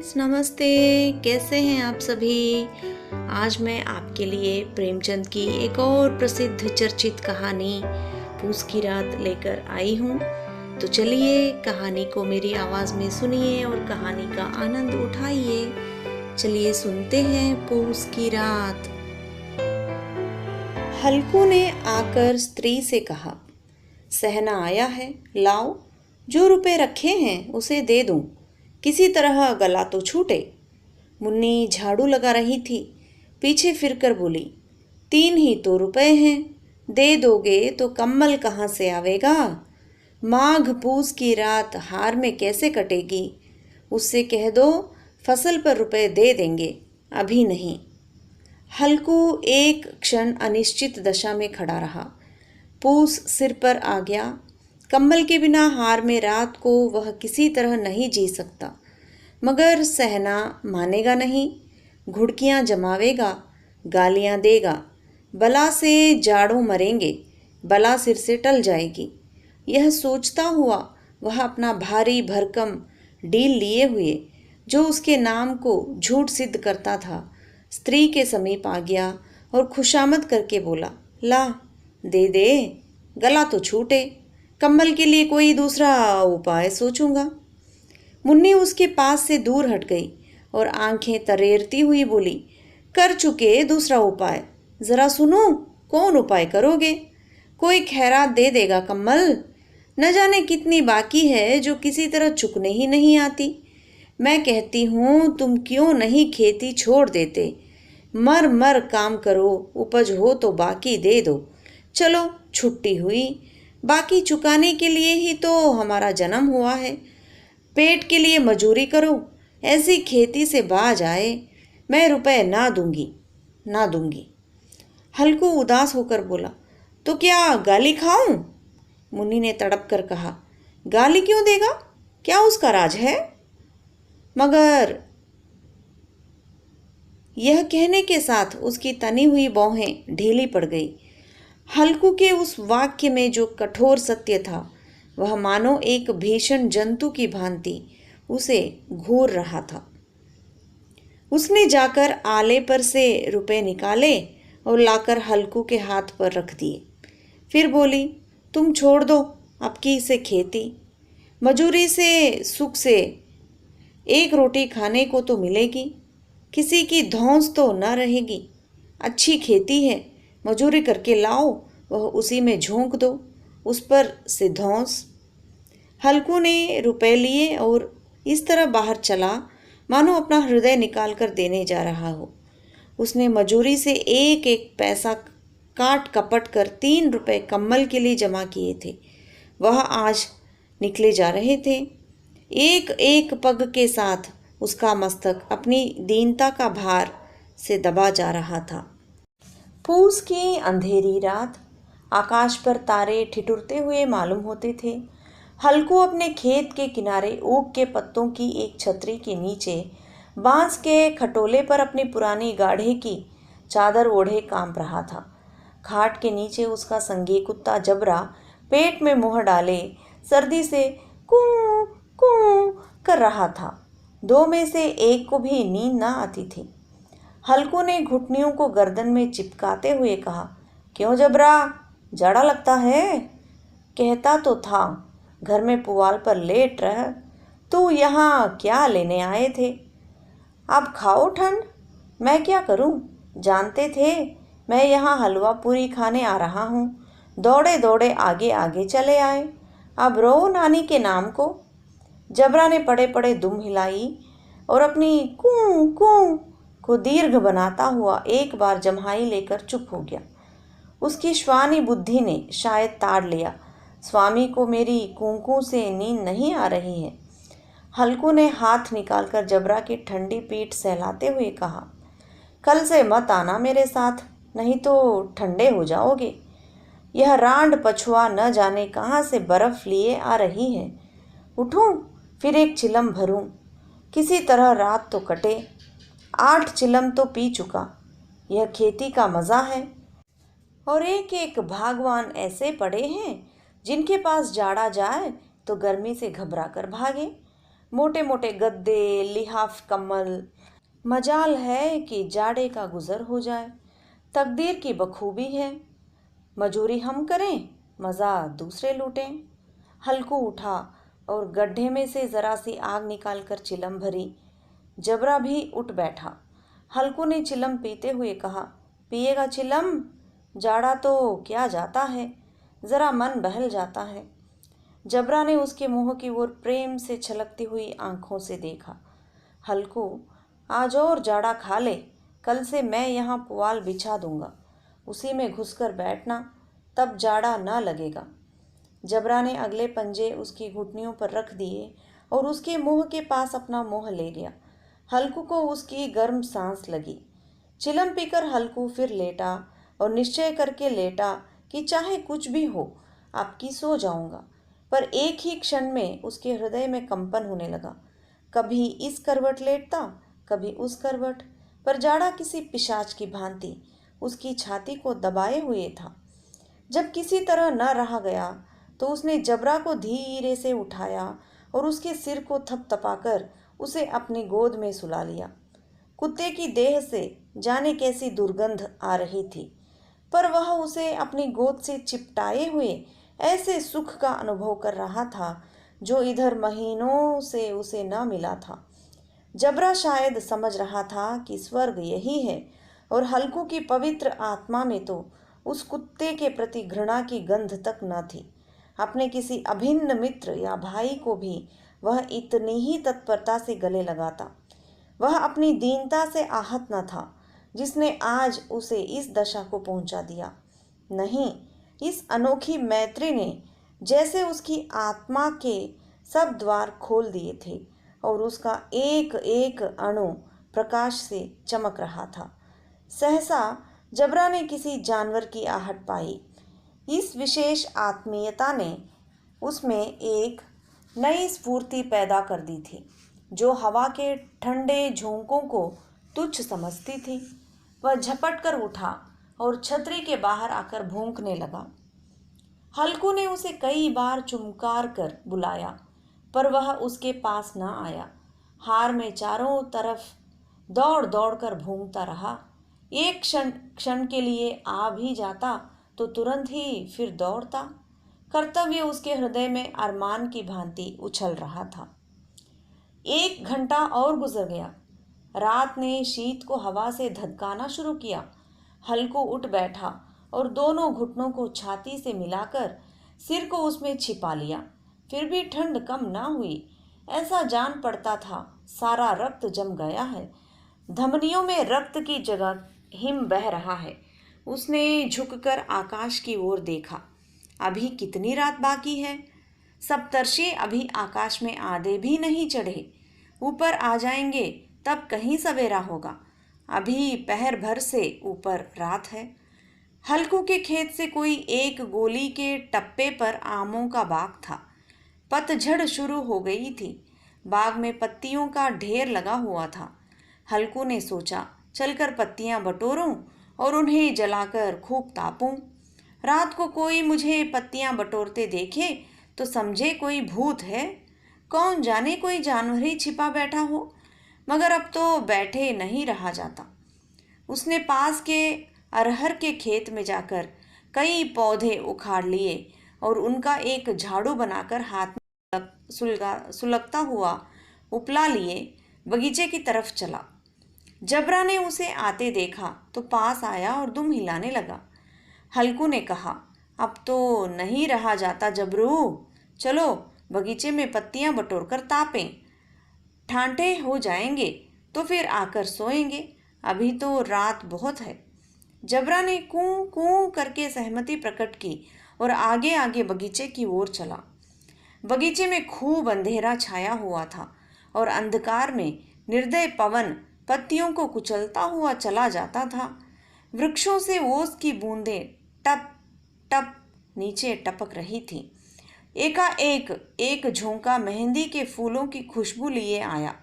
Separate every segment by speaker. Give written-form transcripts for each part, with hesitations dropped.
Speaker 1: Friends, नमस्ते। कैसे हैं आप सभी। आज मैं आपके लिए प्रेमचंद की एक और प्रसिद्ध चर्चित कहानी पूस की रात लेकर आई हूँ। तो चलिए कहानी को मेरी आवाज़ में सुनिए और कहानी का आनंद उठाइए। चलिए सुनते हैं पूस की रात। हल्कू ने आकर स्त्री से कहा, सहना आया है, लाओ, जो रुपए रखे हैं उसे दे दूं, किसी तरह गला तो छूटे। मुन्नी झाड़ू लगा रही थी, पीछे फिरकर बोली, 3 ही तो रुपए हैं, दे दोगे तो कम्बल कहाँ से आवेगा। माघ पूस की रात हार में कैसे कटेगी। उससे कह दो फसल पर रुपए दे देंगे, अभी नहीं। हल्कू एक क्षण अनिश्चित दशा में खड़ा रहा। पूस सिर पर आ गया। कंबल के बिना हार में रात को वह किसी तरह नहीं जी सकता, मगर सहना मानेगा नहीं। घुड़कियां जमावेगा, गालियां देगा, बला से जाड़ों मरेंगे, बला सिर से टल जाएगी। यह सोचता हुआ वह अपना भारी भरकम डील लिए हुए, जो उसके नाम को झूठ सिद्ध करता था, स्त्री के समीप आ गया और खुशामद करके बोला, ला, दे दे, गला तो छूटे, कंबल के लिए कोई दूसरा उपाय सोचूंगा। मुन्नी उसके पास से दूर हट गई और आंखें तरेरती हुई बोली, कर चुके दूसरा उपाय, जरा सुनो, कौन उपाय करोगे। कोई खैरात दे देगा कम्बल, न जाने कितनी बाकी है जो किसी तरह चुकने ही नहीं आती। मैं कहती हूँ तुम क्यों नहीं खेती छोड़ देते, मर मर काम करो, उपज हो तो बाकी दे दो। चलो छुट्टी हुई, बाकी चुकाने के लिए ही तो हमारा जन्म हुआ है। पेट के लिए मजूरी करो, ऐसी खेती से बाज आए। मैं रुपए ना दूंगी, ना दूंगी। हल्कू उदास होकर बोला, तो क्या गाली खाऊं। मुन्नी ने तड़प कर कहा, गाली क्यों देगा, क्या उसका राज है। मगर यह कहने के साथ उसकी तनी हुई भौहें ढीली पड़ गई। हल्कू के उस वाक्य में जो कठोर सत्य था, वह मानो एक भीषण जंतु की भांति उसे घूर रहा था। उसने जाकर आले पर से रुपए निकाले और लाकर हल्कू के हाथ पर रख दिए। फिर बोली, तुम छोड़ दो अब की इसे खेती, मजूरी से सुख से एक रोटी खाने को तो मिलेगी, किसी की धौंस तो न रहेगी। अच्छी खेती है, मजूरी करके लाओ, वह उसी में झोंक दो, उस पर से धौंस। हल्कू ने रुपए लिए और इस तरह बाहर चला मानो अपना हृदय निकाल कर देने जा रहा हो। उसने मजूरी से एक एक पैसा काट कपट कर 3 रुपए कम्बल के लिए जमा किए थे। वह आज निकले जा रहे थे। एक एक पग के साथ उसका मस्तक अपनी दीनता का भार से दबा जा रहा था। पूस की अंधेरी रात, आकाश पर तारे ठिठुरते हुए मालूम होते थे। हल्कू अपने खेत के किनारे ऊख के पत्तों की एक छतरी के नीचे बांस के खटोले पर अपनी पुरानी गाढ़े की चादर ओढ़े कांप रहा था। खाट के नीचे उसका संगी कुत्ता जबरा पेट में मुंह डाले सर्दी से कूं कूं कर रहा था। 2 में से एक को भी नींद ना आती थी। हल्कू ने घुटनियों को गर्दन में चिपकाते हुए कहा, क्यों जबरा, जाड़ा लगता है। कहता तो था घर में पुआल पर लेट रह, तू यहाँ क्या लेने आए थे। अब खाओ ठंड, मैं क्या करूं, जानते थे मैं यहाँ हलवा पूरी खाने आ रहा हूँ, दौड़े दौड़े आगे आगे चले आए, अब रो नानी के नाम को। जबरा ने पड़े पड़े दुम हिलाई और अपनी कूं कूं को दीर्घ बनाता हुआ एक बार जम्हाई लेकर चुप हो गया। उसकी श्वानी बुद्धि ने शायद ताड़ लिया, स्वामी को मेरी कूं से नींद नहीं आ रही है। हल्कू ने हाथ निकालकर जबरा की ठंडी पीठ सहलाते हुए कहा, कल से मत आना मेरे साथ, नहीं तो ठंडे हो जाओगे। यह रांड पछुआ न जाने कहाँ से बर्फ लिए आ रही है। उठूं, फिर एक चिलम भरूं, किसी तरह रात तो कटे। 8 चिलम तो पी चुका। यह खेती का मज़ा है। और एक एक भागवान ऐसे पड़े हैं जिनके पास जाड़ा जाए तो गर्मी से घबरा कर भागे। मोटे मोटे गद्दे, लिहाफ कम्बल। मजाल है कि जाड़े का गुजर हो जाए, तकदीर की बखूबी है। मजूरी हम करें, मज़ा दूसरे लूटें। हल्कू उठा और गड्ढे में से ज़रा सी आग निकालकर चिलम भरी। जबरा भी उठ बैठा। हल्कू ने चिलम पीते हुए कहा, पिएगा चिलम? जाड़ा तो क्या जाता है, ज़रा मन बहल जाता है। जबरा ने उसके मुंह की ओर प्रेम से छलकती हुई आंखों से देखा। हल्कू, आज और जाड़ा खा ले, कल से मैं यहाँ पुआल बिछा दूंगा, उसी में घुसकर बैठना, तब जाड़ा ना लगेगा। जबरा ने अगले पंजे उसकी घुटनियों पर रख दिए और उसके मुंह के पास अपना मुंह ले लिया। हल्कू को उसकी गर्म सांस लगी। चिलम पीकर हल्कू फिर लेटा और निश्चय करके लेटा कि चाहे कुछ भी हो, आपकी सो जाऊंगा। पर एक ही क्षण में उसके हृदय में कंपन होने लगा। कभी इस करवट लेटता, कभी उस करवट, पर जाड़ा किसी पिशाच की भांति उसकी छाती को दबाए हुए था। जब किसी तरह न रहा गया तो उसने जबरा को धीरे से उठाया और उसके सिर को थपथपाकर उसे अपनी गोद में सुला लिया। कुत्ते की देह से जाने कैसी दुर्गंध आ रही थी, पर वह उसे अपनी गोद से चिपटाए हुए ऐसे सुख का अनुभव कर रहा था जो इधर महीनों से उसे न मिला था। जबरा शायद समझ रहा था कि स्वर्ग यही है, और हल्कू की पवित्र आत्मा में तो उस कुत्ते के प्रति घृणा की गंध तक न थी। अपने किसी अभिन्न मित्र या भाई को भी वह इतनी ही तत्परता से गले लगाता। वह अपनी दीनता से आहत न था जिसने आज उसे इस दशा को पहुंचा दिया। नहीं, इस अनोखी मैत्री ने जैसे उसकी आत्मा के सब द्वार खोल दिए थे और उसका एक एक अणु प्रकाश से चमक रहा था। सहसा जबरा ने किसी जानवर की आहट पाई। इस विशेष आत्मीयता ने उसमें एक नई स्फूर्ति पैदा कर दी थी जो हवा के ठंडे झोंकों को तुच्छ समझती थी। वह झपट कर उठा और छतरी के बाहर आकर भौंकने लगा। हल्कू ने उसे कई बार चुमकार कर बुलाया, पर वह उसके पास न आया। हार में चारों तरफ दौड़ दौड़ कर भौंकता रहा। एक क्षण के लिए आ भी जाता तो तुरंत ही फिर दौड़ता। कर्तव्य उसके हृदय में अरमान की भांति उछल रहा था। 1 घंटा और गुजर गया। रात ने शीत को हवा से धधकाना शुरू किया। हल्कू उठ बैठा और दोनों घुटनों को छाती से मिलाकर सिर को उसमें छिपा लिया। फिर भी ठंड कम ना हुई। ऐसा जान पड़ता था सारा रक्त जम गया है, धमनियों में रक्त की जगह हिम बह रहा है। उसने झुककर आकाश की ओर देखा। अभी कितनी रात बाकी है? सप्तर्षि अभी आकाश में आधे भी नहीं चढ़े। ऊपर आ जाएंगे तब कहीं सवेरा होगा। अभी पहर भर से ऊपर रात है। हल्कू के खेत से कोई एक गोली के टप्पे पर आमों का बाग था। पतझड़ शुरू हो गई थी। बाग में पत्तियों का ढेर लगा हुआ था। हल्कू ने सोचा, चलकर पत्तियां बटोरूं और उन्हें जलाकर खूब तापूं। रात को कोई मुझे पत्तियां बटोरते देखे तो समझे कोई भूत है। कौन जाने कोई जानवर ही छिपा बैठा हो। मगर अब तो बैठे नहीं रहा जाता। उसने पास के अरहर के खेत में जाकर कई पौधे उखाड़ लिए और उनका एक झाड़ू बनाकर हाथ में सुलगता हुआ उपला लिए बगीचे की तरफ चला। जबरा ने उसे आते देखा तो पास आया और दुम हिलाने लगा। हल्कू ने कहा, अब तो नहीं रहा जाता जबरू, चलो बगीचे में पत्तियां बटोर कर तापें। ठांठे हो जाएंगे तो फिर आकर सोएंगे, अभी तो रात बहुत है। जबरा ने कूं कूं करके सहमति प्रकट की और आगे आगे बगीचे की ओर चला। बगीचे में खूब अंधेरा छाया हुआ था और अंधकार में निर्दय पवन पत्तियों को कुचलता हुआ चला जाता था। वृक्षों से ओस की बूंदें टप टप नीचे टपक रही थी। एकाएक एक झोंका मेहंदी के फूलों की खुशबू लिए आया।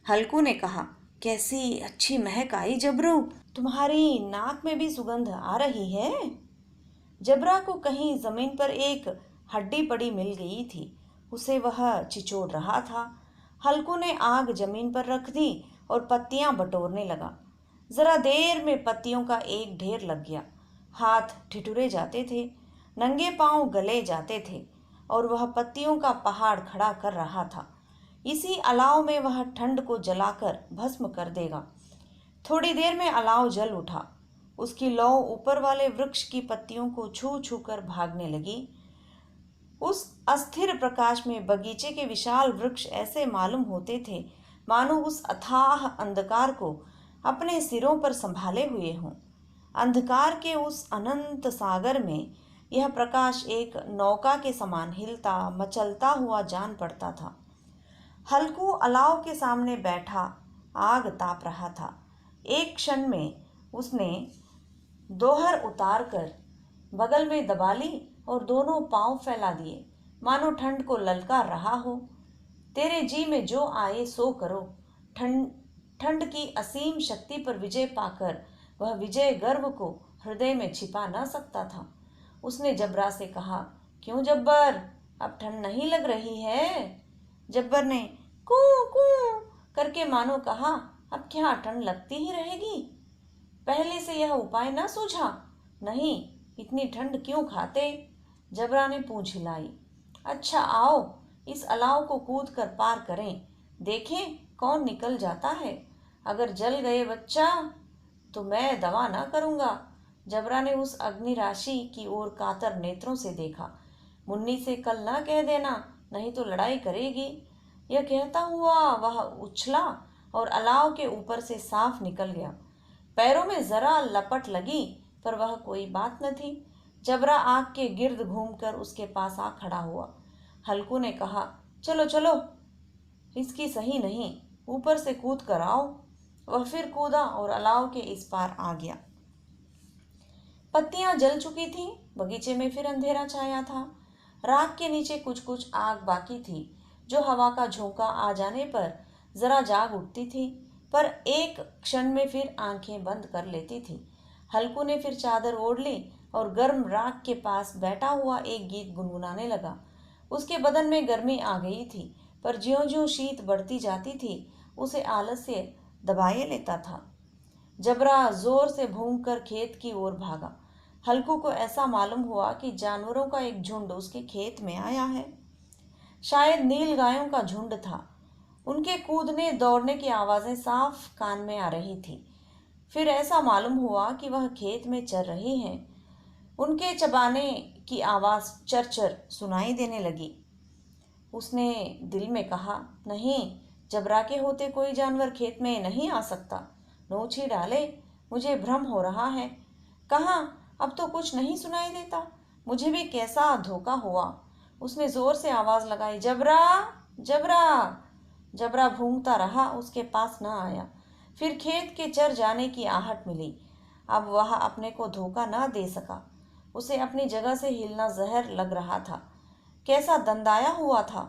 Speaker 1: हल्कू ने कहा, कैसी अच्छी महक आई जबरू, तुम्हारी नाक में भी सुगंध आ रही है। जबरा को कहीं जमीन पर एक हड्डी पड़ी मिल गई थी। उसे वह चिचोड़ रहा था। हल्कू ने आग जमीन पर रख दी और पत्तियां बटोरने लगा। जरा देर में पत्तियों का एक ढेर लग गया। हाथ ठिठुरे जाते थे, नंगे पांव गले जाते थे और वह पत्तियों का पहाड़ खड़ा कर रहा था। इसी अलाव में वह ठंड को जलाकर भस्म कर देगा। थोड़ी देर में अलाव जल उठा। उसकी लौ ऊपर वाले वृक्ष की पत्तियों को छू छू कर भागने लगी। उस अस्थिर प्रकाश में बगीचे के विशाल वृक्ष ऐसे मालूम होते थे मानो उस अथाह अंधकार को अपने सिरों पर संभाले हुए हों। अंधकार के उस अनंत सागर में यह प्रकाश एक नौका के समान हिलता मचलता हुआ जान पड़ता था। हल्कू अलाव के सामने बैठा आग ताप रहा था। एक क्षण में उसने दोहर उतार कर बगल में दबा ली और दोनों पांव फैला दिए, मानो ठंड को ललकार रहा हो। तेरे जी में जो आए सो करो। ठंड की असीम शक्ति पर विजय पाकर वह विजय गर्व को हृदय में छिपा न सकता था। उसने जबरा से कहा, क्यों जब्बर, अब ठंड नहीं लग रही है? जब्बर ने कू कू करके मानो कहा, अब क्या ठंड लगती ही रहेगी? पहले से यह उपाय न सूझा? नहीं, इतनी ठंड क्यों खाते? जबरा ने पूंछ हिलाई। अच्छा आओ, इस अलाव को कूद कर पार करें, देखें कौन निकल जाता है। अगर जल गए बच्चा तो मैं दवा ना करूंगा। जबरा ने उस अग्नि राशि की ओर कातर नेत्रों से देखा। मुन्नी से कल ना कह देना, नहीं तो लड़ाई करेगी। यह कहता हुआ वह उछला और अलाव के ऊपर से साफ निकल गया। पैरों में जरा लपट लगी पर वह कोई बात न थी। जबरा आग के गिर्द घूमकर उसके पास आ खड़ा हुआ। हल्कू ने कहा, चलो चलो, इसकी सही नहीं, ऊपर से कूद कर आओ। वह फिर कूदा और अलाव के इस पार आ गया। पत्तियां जल चुकी थीं, बगीचे में फिर अंधेरा छाया था। राख के नीचे कुछ कुछ आग बाकी थी, जो हवा का झोंका आ जाने पर जरा जाग उठती थी, पर एक क्षण में फिर आंखें बंद कर लेती थी। हल्कू ने फिर चादर ओढ़ ली और गर्म राख के पास बैठा हुआ एक गीत गुनगुनाने लगा। उसके बदन में गर्मी आ गई थी, पर ज्यों ज्यों शीत बढ़ती जाती थी उसे आलस्य दबाए लेता था। जबरा जोर से भूंग कर खेत की ओर भागा। हल्कू को ऐसा मालूम हुआ कि जानवरों का एक झुंड उसके खेत में आया है। शायद नील गायों का झुंड था। उनके कूदने दौड़ने की आवाजें साफ कान में आ रही थी। फिर ऐसा मालूम हुआ कि वह खेत में चर रही हैं। उनके चबाने की आवाज चरचर सुनाई देने लगी। उसने दिल में कहा, नहीं, जबरा के होते कोई जानवर खेत में नहीं आ सकता। नोच ही डाले, मुझे भ्रम हो रहा है। कहाँ, अब तो कुछ नहीं सुनाई देता। मुझे भी कैसा धोखा हुआ। उसने जोर से आवाज लगाई, जबरा जबरा। जबरा भूंगता रहा, उसके पास न आया। फिर खेत के चर जाने की आहट मिली। अब वह अपने को धोखा न दे सका। उसे अपनी जगह से हिलना जहर लग रहा था। कैसा दंदाया हुआ था।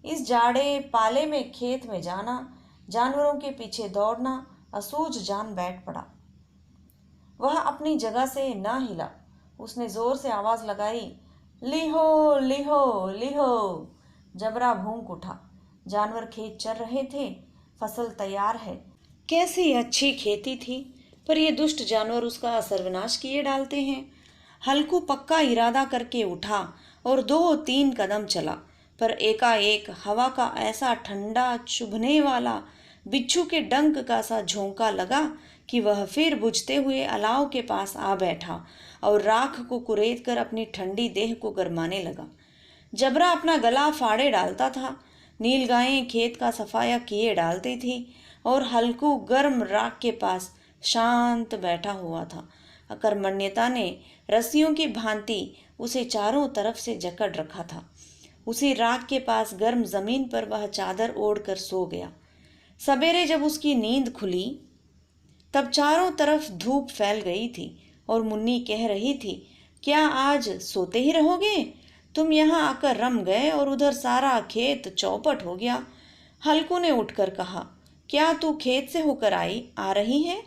Speaker 1: इस जाड़े पाले में खेत में जाना, जानवरों के पीछे दौड़ना, असूझ जान बैठ पड़ा। वह अपनी जगह से न हिला। उसने जोर से आवाज लगाई, लिहो लिहो लिहो। जबरा भूंक उठा। जानवर खेत चर रहे थे। फसल तैयार है। कैसी अच्छी खेती थी, पर ये दुष्ट जानवर उसका सर्वनाश किए डालते हैं। हल्कू पक्का इरादा करके उठा और 2-3 कदम चला, पर एकाएक हवा का ऐसा ठंडा चुभने वाला बिच्छू के डंक का सा झोंका लगा कि वह फिर बुझते हुए अलाव के पास आ बैठा और राख को कुरेद कर अपनी ठंडी देह को गरमाने लगा। जबरा अपना गला फाड़े डालता था। नील गायें खेत का सफाया किए डालती थी और हल्कू गर्म राख के पास शांत बैठा हुआ था। अकर्मण्यता ने रस्सियों की भांति उसे चारों तरफ से जकड़ रखा था। उसी राख के पास गर्म जमीन पर वह चादर ओढ़कर सो गया। सवेरे जब उसकी नींद खुली तब चारों तरफ धूप फैल गई थी और मुन्नी कह रही थी, क्या आज सोते ही रहोगे? तुम यहाँ आकर रम गए और उधर सारा खेत चौपट हो गया। हल्कू ने उठकर कहा, क्या तू खेत से होकर आ रही है?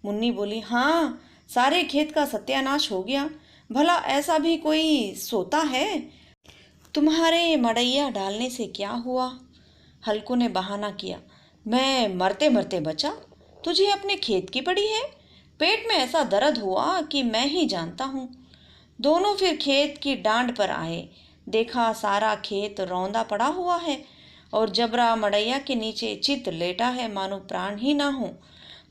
Speaker 1: मुन्नी बोली, हाँ, सारे खेत का सत्यानाश हो गया। भला ऐसा भी कोई सोता है? तुम्हारे मड़ैया डालने से क्या हुआ? हल्कू ने बहाना किया, मैं मरते मरते बचा, तुझे अपने खेत की पड़ी है। पेट में ऐसा दर्द हुआ कि मैं ही जानता हूँ। दोनों फिर खेत की डांड पर आए। देखा सारा खेत रौंदा पड़ा हुआ है और जबरा मड़ैया के नीचे चित लेटा है, मानो प्राण ही ना हो।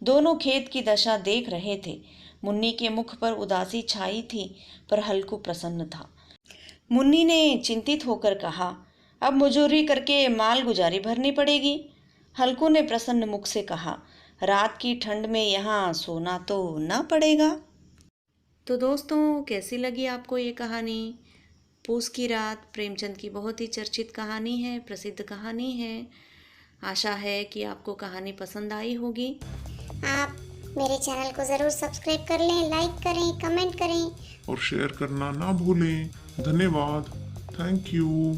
Speaker 1: दोनों खेत की दशा देख रहे थे। मुन्नी के मुख पर उदासी छाई थी, पर हल्कू प्रसन्न था। मुन्नी ने चिंतित होकर कहा, अब मजूरी करके माल गुजारी भरनी पड़ेगी। हल्कू ने प्रसन्न मुख से कहा, रात की ठंड में यहाँ सोना तो ना पड़ेगा। तो दोस्तों, कैसी लगी आपको ये कहानी? पूस की रात प्रेमचंद की बहुत ही चर्चित कहानी है, प्रसिद्ध कहानी है। आशा है कि आपको कहानी पसंद आई होगी।
Speaker 2: आप मेरे चैनल को ज़रूर सब्सक्राइब कर लें, लाइक करें, कमेंट करें
Speaker 3: और शेयर करना ना भूलें। धन्यवाद। Thank you.